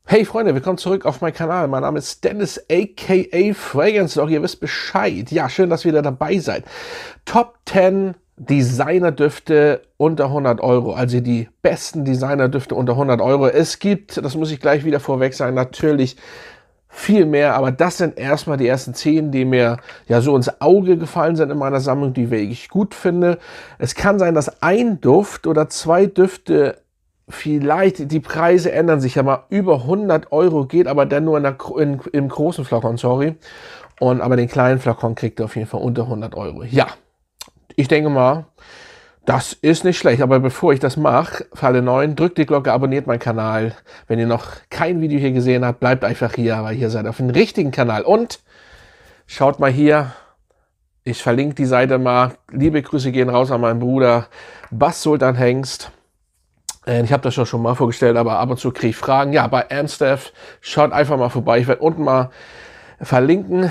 Hey Freunde, willkommen zurück auf meinen Kanal. Mein Name ist Dennis aka Fragrance Dog. Ihr wisst Bescheid. Ja, schön, dass ihr wieder dabei seid. Top 10 Designerdüfte unter 100 Euro. Also die besten Designerdüfte unter 100 Euro. Es gibt, das muss ich gleich wieder vorweg sagen, natürlich viel mehr, aber das sind erstmal die ersten 10, die mir ja so ins Auge gefallen sind in meiner Sammlung, die ich gut finde. Es kann sein, dass ein Duft oder zwei Düfte vielleicht, die Preise ändern sich ja mal, über 100 Euro geht, aber dann nur im großen Flakon, sorry. Aber den kleinen Flakon kriegt ihr auf jeden Fall unter 100 Euro. Ja, ich denke mal, das ist nicht schlecht. Aber bevor ich das mache, für alle Neuen, drückt die Glocke, abonniert meinen Kanal. Wenn ihr noch kein Video hier gesehen habt, bleibt einfach hier, weil ihr seid auf dem richtigen Kanal. Und schaut mal hier, ich verlinke die Seite mal. Liebe Grüße gehen raus an meinen Bruder Bas Sultan Hengst. Ich habe das schon mal vorgestellt, aber ab und zu kriege ich Fragen. Ja, bei Amstaff, schaut einfach mal vorbei. Ich werde unten mal verlinken.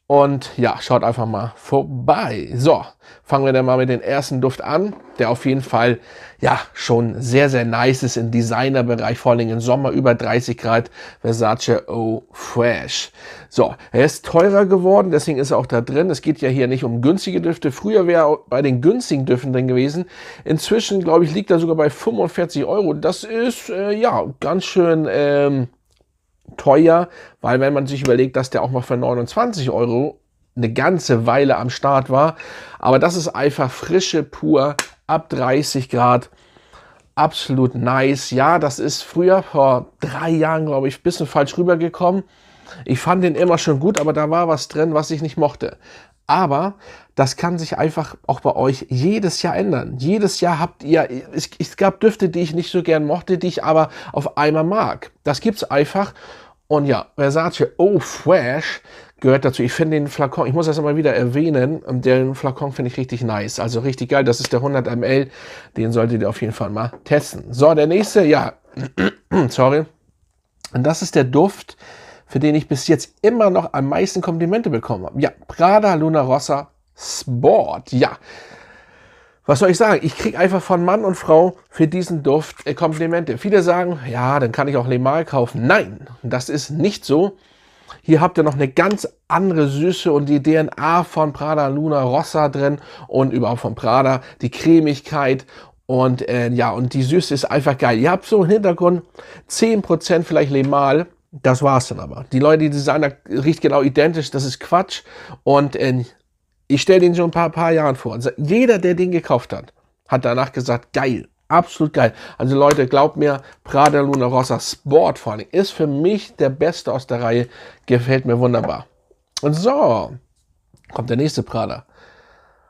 Und ja, schaut einfach mal vorbei. So, fangen wir dann mal mit dem ersten Duft an, der auf jeden Fall ja schon sehr, sehr nice ist im Designerbereich, vor allem im Sommer über 30 Grad, Versace Eau Fresh. So, er ist teurer geworden, deswegen ist er auch da drin. Es geht ja hier nicht um günstige Düfte. Früher wäre er bei den günstigen Düften drin gewesen. Inzwischen, glaube ich, liegt er sogar bei 45 Euro. Das ist ja ganz schön teuer, weil wenn man sich überlegt, dass der auch mal für 29 Euro eine ganze Weile am Start war, aber das ist einfach frische pur, ab 30 Grad, absolut nice. Ja, das ist früher, vor 3 Jahren, glaube ich, ein bisschen falsch rübergekommen. Ich fand den immer schon gut, aber da war was drin, was ich nicht mochte. Aber das kann sich einfach auch bei euch jedes Jahr ändern. Jedes Jahr habt ihr, es gab Düfte, die ich nicht so gern mochte, die ich aber auf einmal mag. Das gibt's einfach. Und ja, Versace Eau Fresh gehört dazu. Ich finde den Flakon, ich muss das immer wieder erwähnen, den Flakon finde ich richtig nice. Also richtig geil, das ist der 100 ml. Den solltet ihr auf jeden Fall mal testen. So, der nächste, ja, sorry. Und das ist der Duft, für den ich bis jetzt immer noch am meisten Komplimente bekommen habe. Ja, Prada Luna Rossa Sport. Ja, was soll ich sagen? Ich kriege einfach von Mann und Frau für diesen Duft Komplimente. Viele sagen, ja, dann kann ich auch Le Male kaufen. Nein, das ist nicht so. Hier habt ihr noch eine ganz andere Süße und die DNA von Prada Luna Rossa drin und überhaupt von Prada, die Cremigkeit. Und ja, und die Süße ist einfach geil. Ihr habt so im Hintergrund 10% vielleicht Le Male. Das war's dann aber. Die Leute, die sagen, riecht genau identisch, das ist Quatsch. Und ich stelle den schon ein paar Jahren vor. Also jeder, der den gekauft hat, hat danach gesagt, geil, absolut geil. Also Leute, glaubt mir, Prada Luna Rossa Sport vor allem ist für mich der beste aus der Reihe. Gefällt mir wunderbar. Und so, kommt der nächste Prada.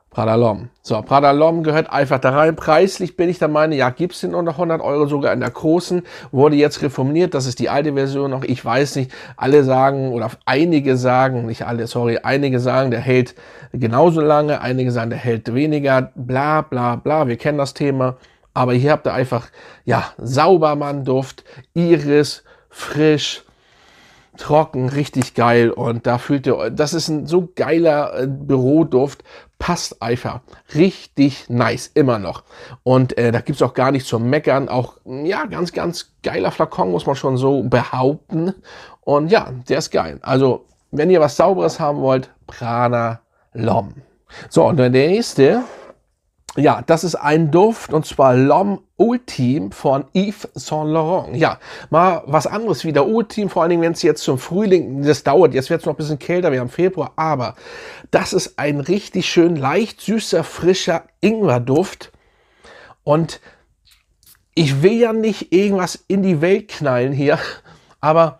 Prada L'Homme. So, Prada L'Homme gehört einfach da rein. Preislich bin ich der Meinung, ja, gibt es den unter 100 Euro, sogar in der großen. Wurde jetzt reformiert, das ist die alte Version noch. Ich weiß nicht, alle sagen, oder einige sagen, nicht alle, sorry, einige sagen, der hält genauso lange, einige sagen, der hält weniger, bla bla bla, wir kennen das Thema. Aber hier habt ihr einfach, ja, Saubermann-Duft, Iris, frisch, trocken, richtig geil. Und da fühlt ihr, das ist ein so geiler Büroduft, passt einfach. Richtig nice, immer noch. Und da gibt es auch gar nicht zum Meckern. Auch, ja, ganz, ganz geiler Flakon, muss man schon so behaupten. Und ja, der ist geil. Also, wenn ihr was Sauberes haben wollt, Prada L'Homme. So, und der nächste, ja, das ist ein Duft, und zwar L'Homme Ultime von Yves Saint Laurent. Ja, mal was anderes wie der Ultime, vor allen Dingen, wenn es jetzt zum Frühling, das dauert, jetzt wird es noch ein bisschen kälter, wir haben Februar, aber das ist ein richtig schön leicht süßer, frischer Ingwerduft. Und ich will ja nicht irgendwas in die Welt knallen hier, aber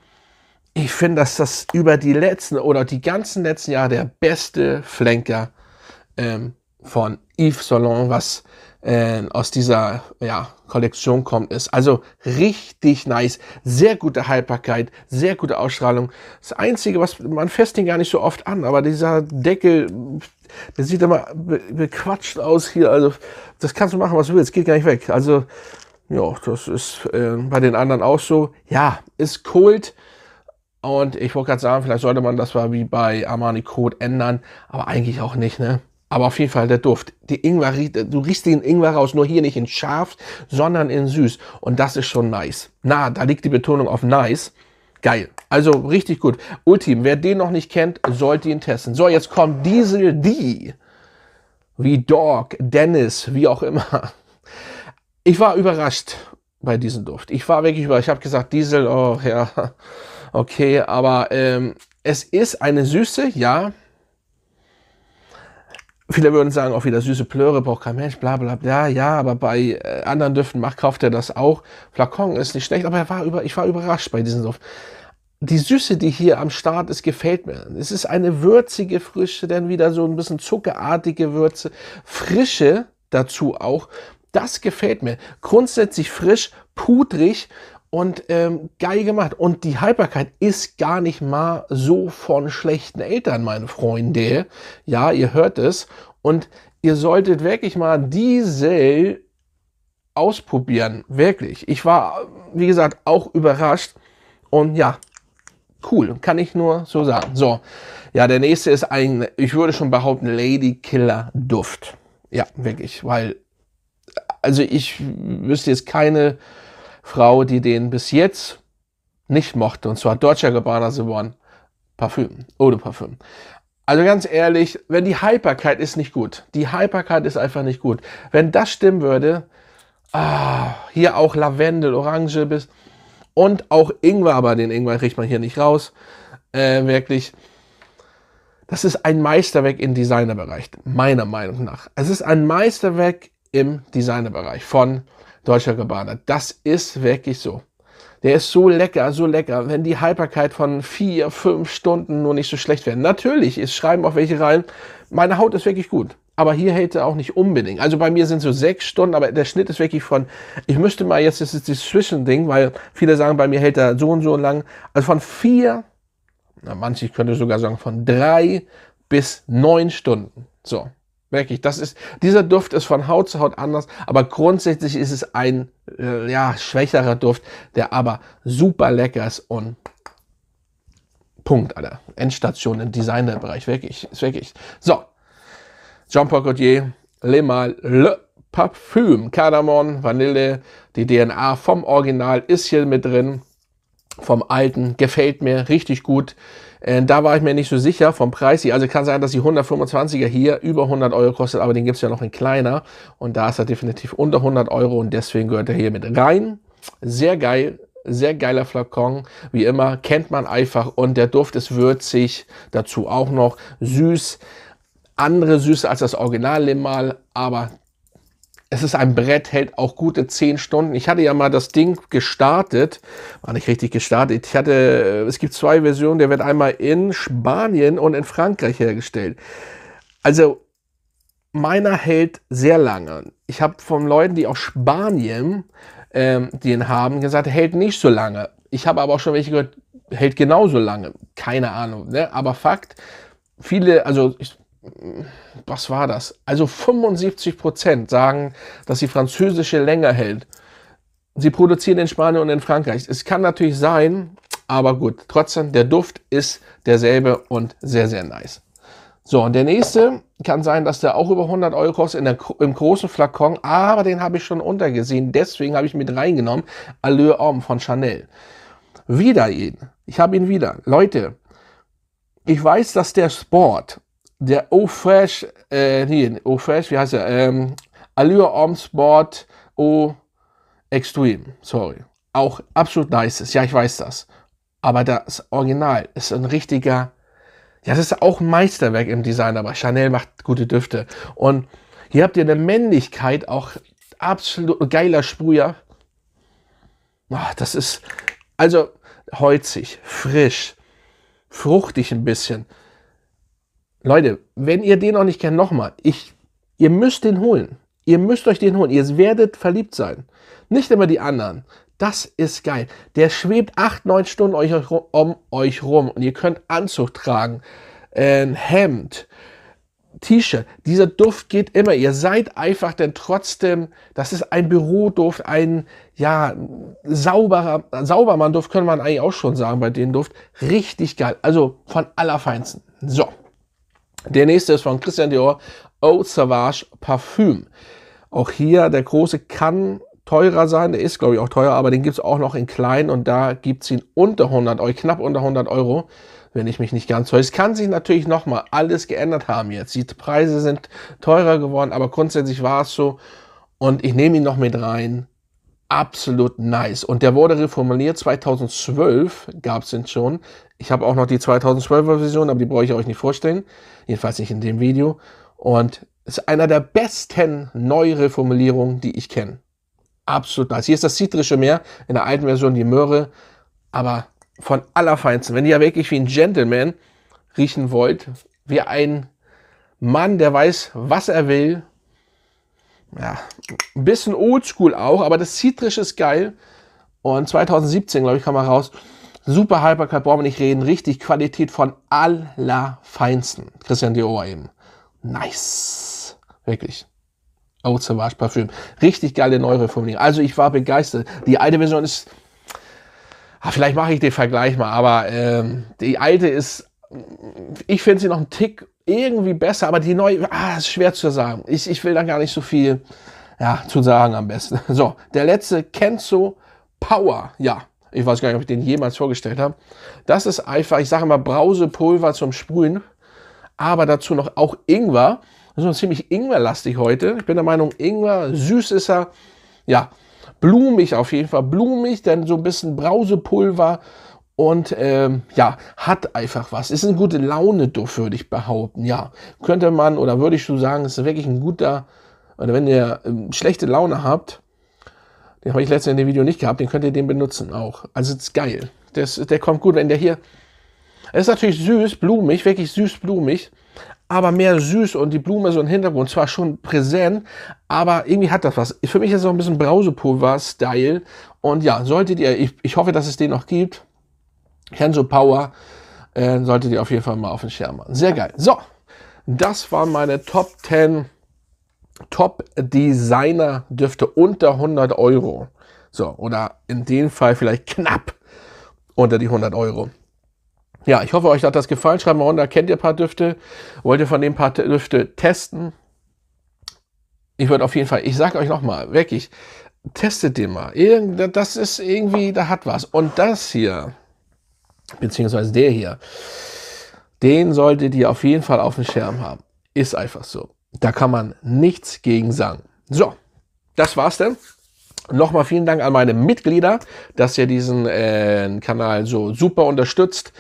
ich finde, dass das über die letzten oder die ganzen letzten Jahre der beste Flanker von Yves Saint Laurent, was aus dieser Kollektion kommt, ist. Also richtig nice, sehr gute Haltbarkeit, sehr gute Ausstrahlung. Das Einzige, was man fasst ihn gar nicht so oft an, aber dieser Deckel, der sieht immer bequatscht aus hier. Also das kannst du machen, was du willst, geht gar nicht weg. Also ja, das ist bei den anderen auch so. Ja, ist Kult. Und ich wollte gerade sagen, vielleicht sollte man das mal wie bei Armani Code ändern, aber eigentlich auch nicht, ne? Aber auf jeden Fall der Duft. Die Ingwer, du riechst den Ingwer raus, nur hier nicht in scharf, sondern in süß. Und das ist schon nice. Na, da liegt die Betonung auf nice. Geil. Also richtig gut. Ultim, wer den noch nicht kennt, sollte ihn testen. So, jetzt kommt Diesel D. Wie Dog, Dennis, wie auch immer. Ich war überrascht bei diesem Duft. Ich war wirklich überrascht. Ich habe gesagt, Diesel, oh ja, okay, aber es ist eine Süße, ja. Viele würden sagen, auch wieder süße Plöre, braucht kein Mensch, bla bla bla. Ja, aber bei anderen Düften kauft er das auch. Flakon ist nicht schlecht, aber ich war überrascht bei diesem Duft. Die Süße, die hier am Start ist, gefällt mir. Es ist eine würzige Frische, dann wieder so ein bisschen zuckerartige Würze. Frische dazu auch. Das gefällt mir. Grundsätzlich frisch, pudrig und geil gemacht. Und die Haltbarkeit ist gar nicht mal so von schlechten Eltern, meine Freunde. Ja, ihr hört es. Und ihr solltet wirklich mal Diesel ausprobieren. Wirklich. Ich war, wie gesagt, auch überrascht. Und ja, cool. Kann ich nur so sagen. So, ja, der nächste ist ein, ich würde schon behaupten, Ladykiller Duft. Ja, wirklich. Weil, also ich wüsste jetzt keine Frau, die den bis jetzt nicht mochte. Und zwar Dolce & Gabbana The One Parfüm, Eau de Parfüm. Also ganz ehrlich, wenn die Haltbarkeit ist nicht gut. Die Haltbarkeit ist einfach nicht gut. Wenn das stimmen würde, hier auch Lavendel, Orange bis und auch Ingwer, aber den Ingwer kriegt man hier nicht raus. Wirklich, das ist ein Meisterwerk im Designerbereich, meiner Meinung nach. Es ist ein Meisterwerk im Designerbereich von Dolce & Gabbana. Das ist wirklich so. Der ist so lecker, wenn die Haltbarkeit von 4, 5 Stunden nur nicht so schlecht wäre. Natürlich, es schreiben auch welche rein, meine Haut ist wirklich gut. Aber hier hält er auch nicht unbedingt. Also bei mir sind so 6 Stunden, aber der Schnitt ist wirklich von, ich müsste mal jetzt, das ist das Zwischending, weil viele sagen, bei mir hält er so und so lang. Also von 4, manche könnte sogar sagen von 3 bis 9 Stunden. So. Wirklich, dieser Duft ist von Haut zu Haut anders, aber grundsätzlich ist es ein schwächerer Duft, der aber super lecker ist und Punkt, Alter. Endstation im Designerbereich, wirklich, ist wirklich. So, Jean Paul Gaultier, Le Mal Le Parfum, Kardamom, Vanille, die DNA vom Original ist hier mit drin, vom alten, gefällt mir richtig gut. Da war ich mir nicht so sicher vom Preis hier. Also kann sein, dass die 125er hier über 100 Euro kostet, aber den gibt es ja noch in kleiner. Und da ist er definitiv unter 100 Euro und deswegen gehört er hier mit rein. Sehr geil, sehr geiler Flakon. Wie immer, kennt man einfach. Und der Duft ist würzig, dazu auch noch süß. Andere Süße als das Original Limal, aber es ist ein Brett, hält auch gute 10 Stunden. Ich hatte ja mal das Ding gestartet, war nicht richtig gestartet. Es gibt 2 Versionen, der wird einmal in Spanien und in Frankreich hergestellt. Also meiner hält sehr lange. Ich habe von Leuten, die aus Spanien den haben, gesagt, hält nicht so lange. Ich habe aber auch schon welche gehört, hält genauso lange. Keine Ahnung, ne? Aber Fakt, was war das? Also 75% sagen, dass die französische länger hält. Sie produzieren in Spanien und in Frankreich. Es kann natürlich sein, aber gut, trotzdem, der Duft ist derselbe und sehr, sehr nice. So, und der nächste kann sein, dass der auch über 100 Euro kostet im großen Flakon, aber den habe ich schon untergesehen, deswegen habe ich mit reingenommen. Allure Homme von Chanel. Wieder ihn. Ich habe ihn wieder. Leute, ich weiß, dass der Sport, der Eau Fraiche, Eau Fraiche, wie heißt er? Allure Homme Sport Eau Extreme, sorry. Auch absolut nice ist, ja, ich weiß das. Aber das Original ist ein richtiger, ja, das ist auch ein Meisterwerk im Design, aber Chanel macht gute Düfte. Und hier habt ihr eine Männlichkeit, auch absolut geiler Sprüher. Das ist, also holzig, frisch, fruchtig ein bisschen. Leute, wenn ihr den noch nicht kennt, nochmal, ihr müsst den holen. Ihr müsst euch den holen. Ihr werdet verliebt sein. Nicht immer die anderen. Das ist geil. Der schwebt 8, 9 Stunden um euch rum und ihr könnt Anzug tragen, ein Hemd, T-Shirt. Dieser Duft geht immer. Ihr seid einfach denn trotzdem, das ist ein Büroduft, ein, ja, Saubermann-Duft, könnte man eigentlich auch schon sagen bei dem Duft. Richtig geil. Also von allerfeinsten. So. Der nächste ist von Christian Dior, Eau Sauvage Parfüm. Auch hier der große Cannes teurer sein. Der ist, glaube ich, auch teurer, aber den gibt es auch noch in klein und da gibt es ihn unter 100 Euro, knapp unter 100 Euro, wenn ich mich nicht ganz täusche. Es kann sich natürlich nochmal alles geändert haben jetzt. Die Preise sind teurer geworden, aber grundsätzlich war es so und ich nehme ihn noch mit rein. Absolut nice. Und der wurde reformuliert, 2012 gab es den schon. Ich habe auch noch die 2012er Version, aber die brauche ich euch nicht vorstellen. Jedenfalls nicht in dem Video. Und es ist einer der besten Neureformulierungen, die ich kenne. Absolut nice. Hier ist das Zitrische mehr, in der alten Version die Möhre, aber von allerfeinsten. Wenn ihr ja wirklich wie ein Gentleman riechen wollt, wie ein Mann, der weiß, was er will, ja, ein bisschen oldschool auch, aber das Zitrische ist geil. Und 2017, glaube ich, kam er raus. Super Hypercut, brauchen wir nicht reden. Richtig Qualität von allerfeinsten. Christian Dior eben. Nice. Wirklich. Eau Sauvage Parfüm. Richtig geile Neureformulierung. Also ich war begeistert. Die alte Version ist, vielleicht mache ich den Vergleich mal, aber die alte ist, ich finde sie noch einen Tick irgendwie besser, aber die neue, ist schwer zu sagen. Ich will da gar nicht so viel zu sagen am besten. So, der letzte, Kenzo Power. Ja, ich weiß gar nicht, ob ich den jemals vorgestellt habe. Das ist einfach, ich sage immer Brausepulver zum Sprühen, aber dazu noch auch Ingwer. Das ist ziemlich Ingwerlastig heute. Ich bin der Meinung, Ingwer, süß ist er, ja, blumig auf jeden Fall, blumig, denn so ein bisschen Brausepulver und hat einfach was. Ist ein gute Laune-Duft, würde ich behaupten. Ja, könnte man oder würde ich so sagen, ist wirklich ein guter, oder wenn ihr schlechte Laune habt, den habe ich letztens in dem Video nicht gehabt, den könnt ihr den benutzen auch. Also das ist geil. Der kommt gut, wenn der hier, er ist natürlich süß, blumig, wirklich süß, blumig, aber mehr süß und die Blume so im Hintergrund, zwar schon präsent, aber irgendwie hat das was. Für mich ist es auch ein bisschen Brausepulver-Style und ja, solltet ihr, ich hoffe, dass es den noch gibt, Kenzo Power, solltet ihr auf jeden Fall mal auf den Schirm machen. Sehr geil. So, das waren meine Top 10 Top-Designer-Düfte unter 100 Euro. So, oder in dem Fall vielleicht knapp unter die 100 Euro. Ja, ich hoffe, euch hat das gefallen. Schreibt mal runter, kennt ihr ein paar Düfte? Wollt ihr von den paar Düfte testen? Ich würde auf jeden Fall, ich sage euch nochmal, wirklich, testet den mal. Das ist irgendwie, da hat was. Und das hier, beziehungsweise der hier, den solltet ihr auf jeden Fall auf dem Schirm haben. Ist einfach so. Da kann man nichts gegen sagen. So, das war's denn. Nochmal vielen Dank an meine Mitglieder, dass ihr diesen Kanal so super unterstützt.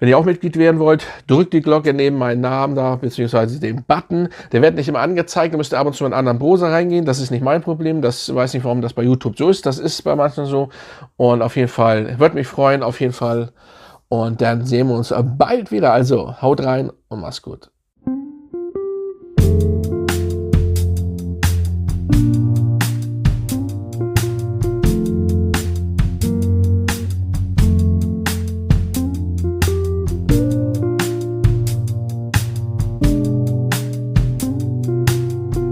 Wenn ihr auch Mitglied werden wollt, drückt die Glocke neben meinen Namen da, beziehungsweise den Button. Der wird nicht immer angezeigt, da müsst ihr ab und zu in einen anderen Browser reingehen. Das ist nicht mein Problem, das weiß nicht, warum das bei YouTube so ist. Das ist bei manchen so. Und auf jeden Fall, würde mich freuen, auf jeden Fall. Und dann sehen wir uns bald wieder. Also, haut rein und macht's gut.